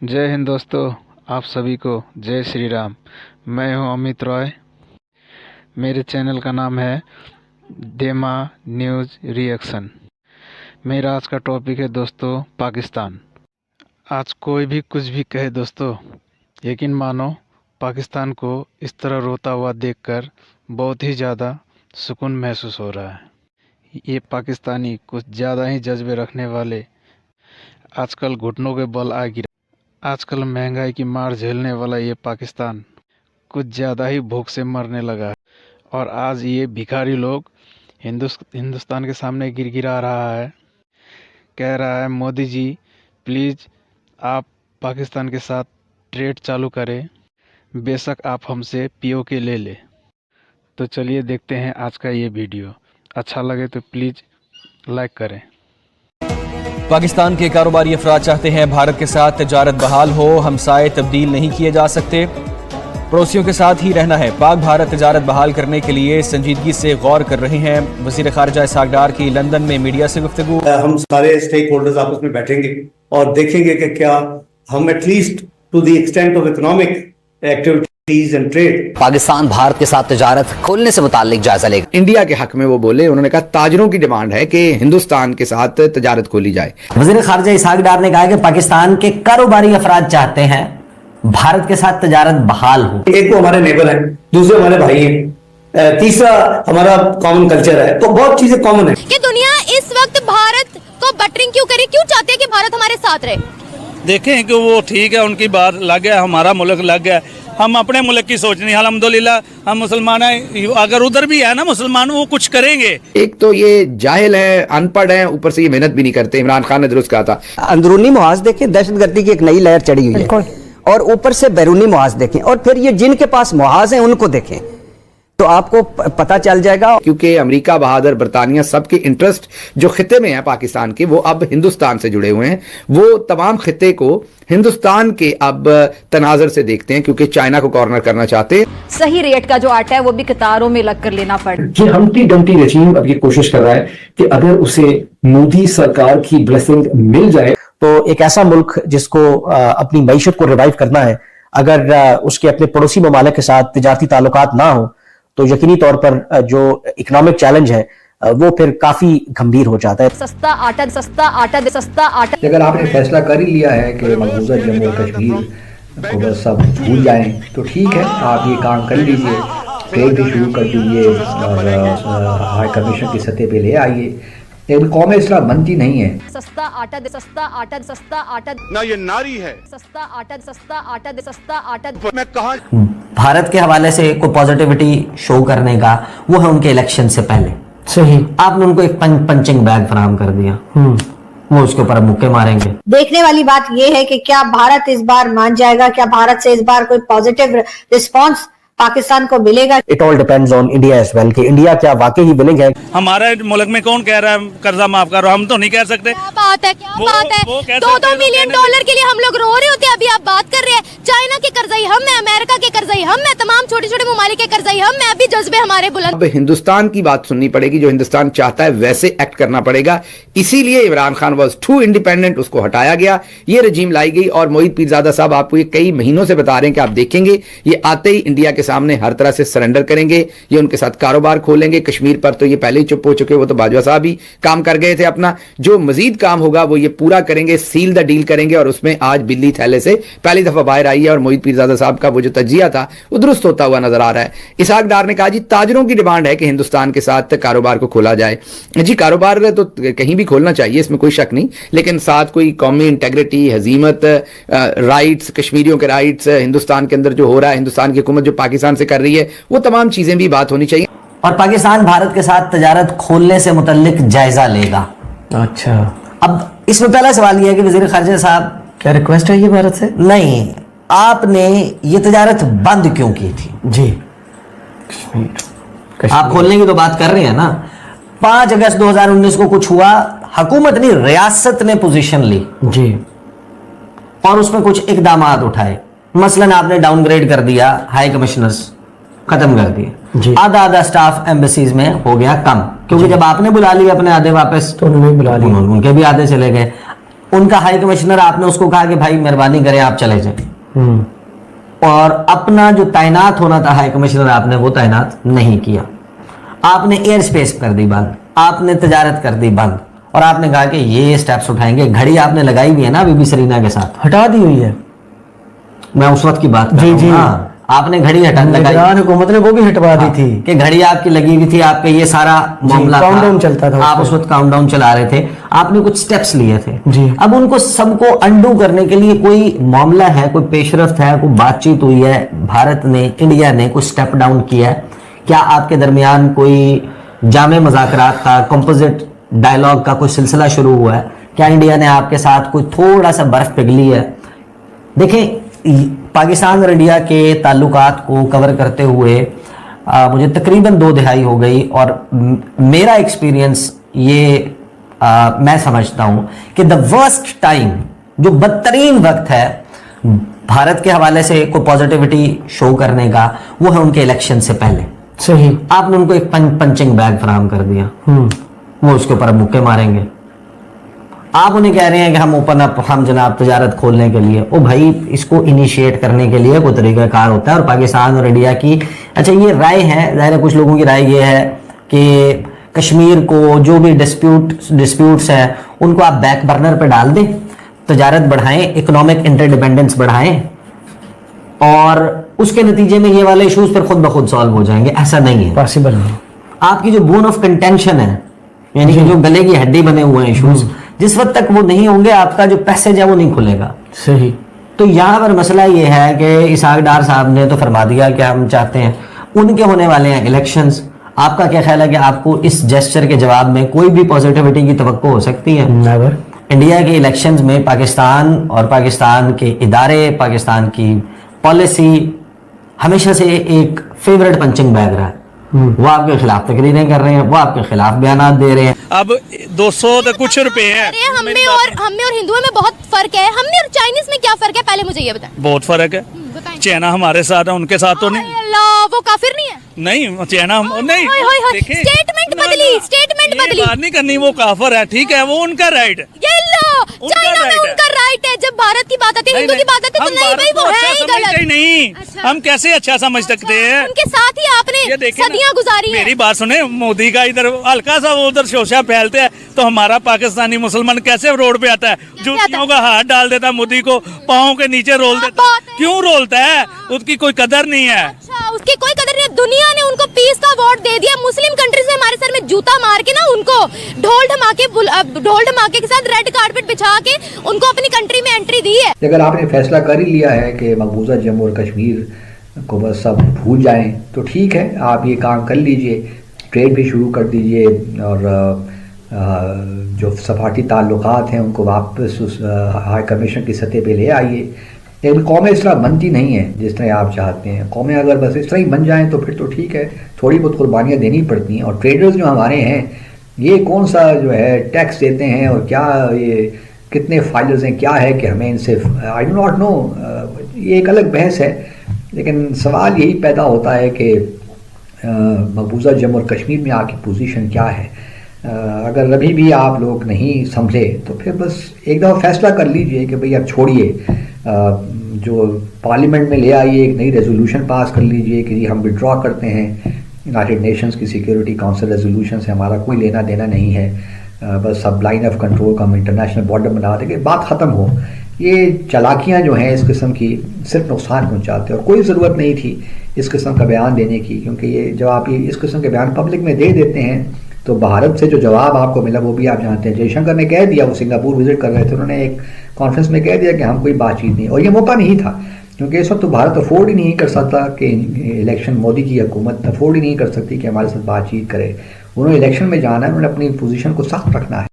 जय हिंद दोस्तों, आप सभी को जय श्री राम। मैं हूं अमित रॉय। मेरे चैनल का नाम है देमा न्यूज़ रिएक्शन। मेरा आज का टॉपिक है दोस्तों पाकिस्तान। आज कोई भी कुछ भी कहे दोस्तों, यकीन मानो पाकिस्तान को इस तरह रोता हुआ देखकर बहुत ही ज़्यादा सुकून महसूस हो रहा है। ये पाकिस्तानी कुछ ज़्यादा ही जज्बे रखने वाले आजकल घुटनों के बल आ गिरा। आजकल महंगाई की मार झेलने वाला ये पाकिस्तान कुछ ज़्यादा ही भूख से मरने लगा है। और आज ये भिखारी लोग हिंदुस्तान के सामने गिड़गिड़ा रहा है, कह रहा है मोदी जी प्लीज़ आप पाकिस्तान के साथ ट्रेड चालू करें, बेशक आप हमसे पीओके ले लें। तो चलिए देखते हैं आज का ये वीडियो। अच्छा लगे तो प्लीज़ लाइक करें। पाकिस्तान के कारोबारी अफराद चाहते हैं भारत के साथ तजारत बहाल हो, हमसाये तब्दील नहीं किए जा सकते, पड़ोसियों के साथ ही रहना है। पाक भारत तजारत बहाल करने के लिए संजीदगी से गौर कर रहे हैं। वज़ीर ख़ारजा इसहाक़ डार की लंदन में मीडिया से गुफ्तगू। हम सारे स्टेक होल्डर्स आपस में बैठेंगे और देखेंगे कि क्या हम at least to the extent of economic activities and trade Pakistan Bharat के साथ तजारत खोलने से मुताल्लिक जायजा लेगा। इंडिया के हक में वो बोले, उन्होंने कहा ताजरों की डिमांड है कि हिंदुस्तान के साथ तजारत खोली जाए। वज़ीर ख़ारजा इसहाक़ डार ने कहा कि पाकिस्तान के कारोबारी अफराद चाहते हैं भारत के साथ तजारत बहाल हो। एक तो हमारे नेबर हैं, दूसरे हमारे भाई हैं, तीसरा हमारा कॉमन कल्चर है, तो बहुत चीजें कॉमन है। कि दुनिया इस वक्त भारत को बटरिंग क्यों करे, क्यों चाहते हैं कि भारत हमारे साथ रहे? देखें कि वो ठीक है, उनकी बात अलग है, हमारा मुल्क अलग है। हम अपने मुल्क की सोच नहीं, अल्हम्दुलिल्लाह हम मुसलमान हैं। अगर उधर भी है ना मुसलमान, वो कुछ करेंगे। एक तो ये जाहिल है, अनपढ़ है, ऊपर से ये मेहनत भी नहीं करते। इमरान खान ने दुरुस्त कहा था, अंदरूनी मुहाज देखें, दहशतगर्दी की एक नई लहर चढ़ी हुई है, और ऊपर से बैरूनी मुहाज देखें, और फिर ये जिनके पास मुहाज हैं उनको देखें, तो आपको पता चल जाएगा। क्योंकि अमेरिका, बहादुर, बरतानिया, सबके इंटरेस्ट जो खिते में है पाकिस्तान के, वो अब हिंदुस्तान से जुड़े हुए हैं। वो तमाम खिते को हिंदुस्तान के अब तनाजर से देखते हैं, क्योंकि चाइना को कॉर्नर करना चाहते हैं। सही रेट का जो आटा है वो भी कतारों में लग कर लेना पड़े। ये हम्टी डम्टी रजीम अब ये कोशिश कर रहा है कि अगर उसे मोदी सरकार की ब्लेसिंग मिल जाए तो एक ऐसा मुल्क जिसको अपनी मईशत को रिवाइव करना है, अगर उसके अपने पड़ोसी ममालिक के साथ तिजारती ताल्लुकात ना हो तो यकीनी तौर पर जो इकोनॉमिक चैलेंज है वो फिर काफी गंभीर हो जाता है। सस्ता आटा, सस्ता आटा, सस्ता आटा। अगर आपने फैसला कर ही लिया है कि मकबूजा जम्मू और कश्मीर को बस सब भूल जाएं, तो ठीक है, आप ये काम कर लीजिए, ट्रेड भी शुरू कर दीजिए और हाई कमीशन की सतह पे ले आइए, लेकिन कौम इस्लाम बनती नहीं है। सस्ता आटा दे, सस्ता आटा, सस्ता आटा ना, ये नारी है। सस्ता आटा, सस्ता आटा दे, सस्ता आटा। मैं कहा भारत के हवाले से कोई पॉजिटिविटी शो करने का, वो है उनके इलेक्शन से पहले। सही, आपने उनको एक पंचिंग बैग फराहम कर दिया, वो उसके ऊपर मुक्के मारेंगे। देखने वाली बात यह है कि क्या भारत इस बार मान जाएगा, क्या भारत से इस बार कोई पॉजिटिव रिस्पांस पाकिस्तान को मिलेगा। It all depends on India as well, कि इंडिया क्या वाकई ही विलिंग है। हमारे मुल्क में कौन कह रहा है कर्जा माफ करो, हम तो नहीं कह सकते। क्या बात है, क्या बात है। 2-2 मिलियन डॉलर के लिए हम लोग रो रहे होते हैं, अभी आप बात कर रहे हैं चाइना के कर्जाई हम हैं, अमेरिका के कर्जाई हम हैं, तमाम छोटे छोटे ममालिक के कर्जाई हम हैं। अभी जज्बे हमारे बुलंद। अब हिंदुस्तान की बात सुननी पड़ेगी, जो हिंदुस्तान चाहता है वैसे एक्ट करना पड़ेगा। इसीलिए Imran Khan was too independent, उसको हटाया गया, ये रजीम लाई गई। और मोहित पीरजादा साहब आपको ये कई महीनों से बता रहे हैं कि आप देखेंगे ये आते ही इंडिया के सामने हर तरह से सरेंडर करेंगे, ये उनके साथ कारोबार खोलेंगे। कश्मीर पर तो ये पहले ही चुप हो चुके, वो तो बाजवा साहब ही काम कर गए थे अपना। जो मजीद काम होगा वो ये पूरा करेंगे, सील द डील करेंगे। और उसमें आज बिल्ली थैले से पहली दफा बाहर आई है, और मोहित पीरजादा साहब का वो जो तजिया था वो दुरुस्त होता हुआ नजर आ रहा है। इसहाक डार ने कहा जी ताजरों की डिमांड है कि हिंदुस्तान के साथ कारोबार को खोला जाए। जी कारोबार तो कहीं भी खोलना चाहिए, इसमें कोई शक नहीं, लेकिन साथ कोई कौमी इंटेग्रिटी, हजीमत, राइट्स, कश्मीरियों के राइट्स, हिंदुस्तान के अंदर जो हो रहा है, हिंदुस्तान की हुकूमत जो पाकिस्तान से कर रही है, वो तमाम चीजें भी बात होनी चाहिए। और पाकिस्तान भारत के साथ तजारत खोलने से मुतल्लिक जायजा लेगा। अच्छा, अब इसमें पहला सवाल यह है कि वज़ीर ख़ारजा साहब, क्या रिक्वेस्ट है ये भारत से? नहीं, आपने ये तजारत बंद क्यों की थी? जी आप खोलने की तो बात कर रहे हैं ना। 5 अगस्त 2019 को कुछ हुआ, हुकूमत ने, रियासत ने पोजीशन ली जी, और उसमें कुछ इकदाम उठाए। मसलन आपने डाउनग्रेड कर दिया हाई कमिश्नर्स, खत्म कर दिए। आधा आधा स्टाफ एम्बेसीज में हो गया कम, क्योंकि जब आपने बुला लिया अपने आधे वापस तो उन्होंने बुला लिया, उनके भी आधे चले गए। उनका हाई कमिश्नर आपने उसको कहा कि भाई मेहरबानी करें आप चले जाए, और अपना जो तैनात होना था हाई कमिश्नर आपने वो तैनात नहीं किया। आपने एयर स्पेस कर दी बंद, आपने तजारत कर दी बंद, और आपने कहा कि ये स्टेप्स उठाएंगे। घड़ी आपने लगाई हुई है ना बीबी सरीना के साथ, हटा दी हुई है। मैं उस वक्त की बात कर रहा हूं ना, आपने घड़ी लगाई, हुकूमत ने वो भी हटवा दी थी कि घड़ी आपकी लगी हुई थी, आपका ये सारा मामला काउंटडाउन चलता था, आप उस वक्त काउंटडाउन चला रहे थे, आपने कुछ स्टेप्स लिए थे जी। अब उनको सबको अंडू करने के लिए कोई मामला है, कोई पेशरफ्त है, कोई बातचीत हुई है, भारत ने, इंडिया ने कोई स्टेप डाउन किया है क्या? आपके दरमियान कोई जामे मुज़ाकरात का, कंपोजिट डायलॉग का कोई सिलसिला शुरू हुआ है क्या? इंडिया ने आपके साथ कोई थोड़ा सा बर्फ पिघली है? देखें, पाकिस्तान और इंडिया के ताल्लुकात को कवर करते हुए मुझे तकरीबन 2 दहाई हो गई, और मेरा एक्सपीरियंस ये मैं समझता हूं कि द वर्स्ट टाइम, जो बदतरीन वक्त है भारत के हवाले से कोई पॉजिटिविटी शो करने का, वो है उनके इलेक्शन से पहले। सही, आपने उनको एक पंचिंग बैग फराहम कर दिया, वो उसके ऊपर मुक्के मारेंगे। आप उन्हें कह रहे हैं कि हम ओपन अप, हम जनाब तजारत खोलने के लिए, ओ भाई इसको इनिशिएट करने के लिए कोई तरीकाकार होता है। और पाकिस्तान और इंडिया की, अच्छा ये राय है, ज़ाहिर है कुछ लोगों की राय ये है कि कश्मीर को जो भी डिस्प्यूट्स हैं उनको आप बैक बर्नर पे डाल दें, तजारत बढ़ाएं, इकोनॉमिक इंटरडिपेंडेंस बढ़ाएं, और उसके नतीजे में ये वाले इश्यूज फिर खुद ब खुद सॉल्व हो जाएंगे। ऐसा नहीं है, पॉसिबल नहीं। आपकी जो बोन ऑफ कंटेंशन है, यानी कि जो गले की हड्डी बने हुए हैं इश्यूज, जिस वक्त तक वो नहीं होंगे आपका जो पैसेज है वो नहीं खुलेगा। सही। तो यहाँ पर मसला ये है कि इसाक डार साहब ने तो फरमा दिया कि हम चाहते हैं, उनके होने वाले हैं इलेक्शंस। आपका क्या ख्याल है कि आपको इस जेस्चर के जवाब में कोई भी पॉजिटिविटी की तवक्को हो सकती है? नेवर। इंडिया के इलेक्शंस में पाकिस्तान और पाकिस्तान के इदारे, पाकिस्तान की पॉलिसी हमेशा से एक फेवरेट पंचिंग बैग रहा है। वो आपके खिलाफ तकरीरें कर रहे हैं, वो आपके खिलाफ बयानात दे रहे हैं। अब 200 तो कुछ रुपए है। हम में और हिंदुओं में बहुत फर्क है। हम में और चाइनीज में क्या फर्क है, पहले मुझे ये बताएं। बहुत फर्क है। चाइना हमारे साथ है, उनके साथ तो नहीं। वो काफिर नहीं है। नहीं, चाइना नहीं। स्टेटमेंट बदली। बात नहीं करनी, वो काफिर है, ठीक है, वो उनका राइट है। चाइना में उनका राइट है। जब भारत की बात आती है, हिंदू की बात आती है, तो नहीं भाई वो है ही गलत। नहीं, हम कैसे अच्छा समझ सकते हैं? उनके साथ ही आपने सदियां गुजारी हैं। मेरी बात सुने, मोदी का इधर हल्का सा वो उधर शोशा फैलते हैं तो हमारा पाकिस्तानी मुसलमान कैसे रोड पे आता है? जूतियों का हाथ डाल देता है, मोदी को पाँव के नीचे रोल देता है। क्यों रोलता है? उसकी कोई कदर नहीं है। अच्छा, उसकी कोई कदर नहीं है। दुनिया ने उनको पीस का अवार्ड दे दिया। मुस्लिम कंट्री से हमारे सर में जूता मार के ना, उनको ढोल धमाके के साथ रेड कारपेट बिछा के उनको अपनी कंट्री में एंट्री दी है। अगर आपने फैसला कर ही लिया है कि मकबूजा जम्मू और कश्मीर को बस सब भूल जाएं, तो ठीक है, आप ये काम कर लीजिए, ट्रेड भी शुरू कर दीजिए, और जो सफारती ताल्लुकात हैं उनको वापस उस हाई कमीशन की सतह पे ले आइए। लेकिन कौमें इस तरह बनती नहीं है जिस तरह आप चाहते हैं। कौमें अगर बस इस तरह ही बन जाएं तो फिर तो ठीक है, थोड़ी बहुत कुर्बानियाँ देनी पड़ती हैं। और ट्रेडर्स जो हमारे हैं, ये कौन सा जो है टैक्स देते हैं, और क्या ये कितने फाइलर्स हैं, क्या है कि हमें इनसे, आई डू नॉट नो, ये एक अलग बहस है। लेकिन सवाल यही पैदा होता है कि मकबूजा जम्मू और कश्मीर में आपकी पोजीशन क्या है। अगर अभी भी आप लोग नहीं समझे तो फिर बस एक दफ़ा फैसला कर लीजिए कि भाई अब छोड़िए, जो पार्लियामेंट में ले आइए, एक नई रेजोल्यूशन पास कर लीजिए कि हम विड्रॉ करते हैं यूनाइटेड नेशंस की सिक्योरिटी काउंसिल रेजोल्यूशन से, हमारा कोई लेना देना नहीं है, बस सब लाइन ऑफ कंट्रोल का हम इंटरनेशनल बॉर्डर बना देंगे, बात ख़त्म हो। ये चालाकियाँ जो हैं इस किस्म की सिर्फ नुकसान पहुँचाते हैं, और कोई ज़रूरत नहीं थी इस किस्म का बयान देने की, क्योंकि ये जब आप ये इस किस्म के बयान पब्लिक में दे देते हैं तो भारत से जो जवाब आपको मिला वो भी आप जानते हैं। जयशंकर ने कह दिया, वो सिंगापुर विजिट कर रहे थे, उन्होंने एक कॉन्फ्रेंस में कह दिया कि हम कोई बातचीत नहीं, और ये मौका नहीं था, क्योंकि इस वक्त तो भारत अफोर्ड ही नहीं कर सकता कि इलेक्शन, मोदी की हुकूमत अफोर्ड ही नहीं कर सकती कि हमारे साथ बातचीत करे। उन्होंने इलेक्शन में जाना है, उन्होंने अपनी पोजीशन को सख्त रखना है।